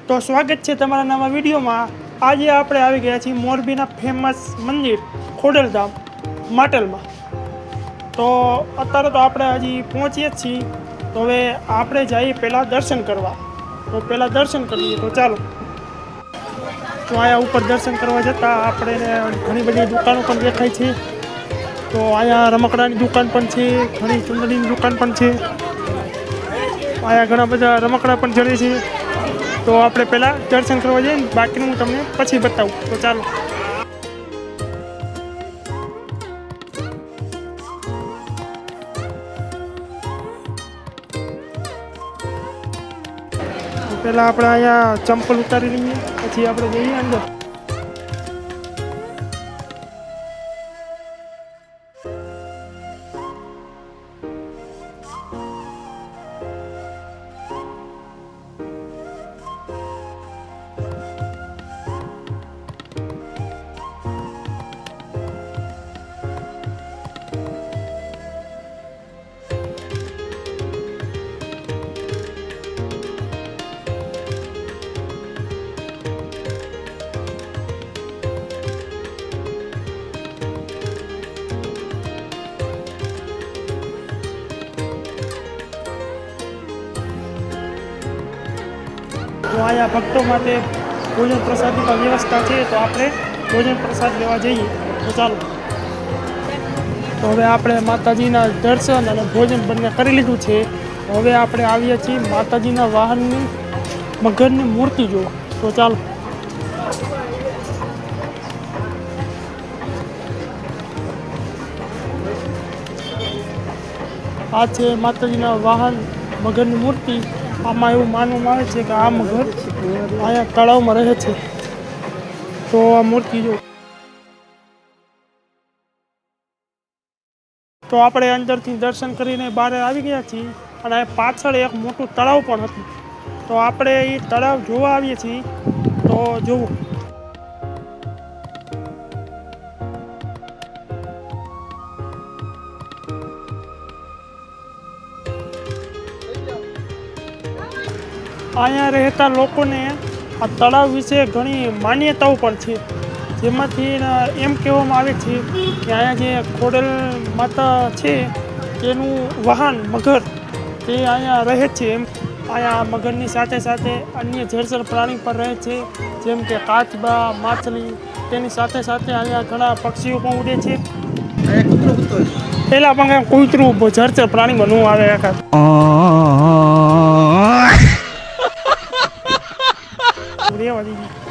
તો સ્વાગત છે તમારા નવા વિડીયોમાં। આજે આપણે આવી ગયા છીએ મોરબીના ફેમસ મંદિર ખોડલધામ માટેલમાં। તો અત્યારે તો આપણે હજી પહોંચીએ જ છીએ, તો હવે આપણે જઈએ પહેલાં દર્શન કરવા। તો પહેલાં દર્શન કરીએ, તો ચાલો। તો અહીંયા ઉપર દર્શન કરવા જતાં આપણે ઘણી બધી દુકાનો પણ દેખાય છે। તો અહીંયા રમકડાની દુકાન પણ છે, ઘણી ચૂંદડીની દુકાન પણ છે, અહીંયા ઘણા બધા રમકડા પણ જડે છે। તો આપણે પહેલાં દર્શન કરવા જઈએ, બાકીનું હું તમને પછી બતાવું। તો ચાલો। પહેલાં આપણે અહીંયા ચંપલ ઉતારી લઈએ, પછી આપણે જઈએ અંદર। તો અહીંયા ભક્તો માટે ભોજન પ્રસાદની પણ વ્યવસ્થા છે, તો આપણે ભોજન પ્રસાદ લેવા જઈએ। તો ચાલો। તો હવે આપણે માતાજીના દર્શન અને ભોજન બંને કરી લીધું છે। હવે આપણે આવીએ છીએ માતાજીના વાહનની મગરની મૂર્તિ જોવા। તો ચાલો। આ છે માતાજીના વાહન મગરની મૂર્તિ। આમાં એવું માનવામાં આવે છે કે આ મગર અહીંયા તળાવમાં રહે છે। તો આ મૂર્તિ જો, તો આપણે અંદરથી દર્શન કરીને બહાર આવી ગયા છીએ, અને પાછળ એક મોટું તળાવ પણ હતું। તો આપણે એ તળાવ જોવા આવીએ છીએ। તો જુઓ, અહીંયા રહેતા લોકોને આ તળાવ વિશે ઘણી માન્યતાઓ પણ છે, જેમાંથી એમ કહેવામાં આવે છે કે અહીંયા જે ખોડલ માતા છે તેનું વાહન મગર તે અહીંયા રહે છે। એમ અહીંયા મગરની સાથે સાથે અન્ય જળચર પ્રાણી પણ રહે છે, જેમ કે કાચબા, માછલી, તેની સાથે સાથે અહીંયા ઘણા પક્ષીઓ પણ ઉડે છે। પહેલાં પણ કૂતરું જળચર પ્રાણી બનવું આવે આખા। રેવા દીધી।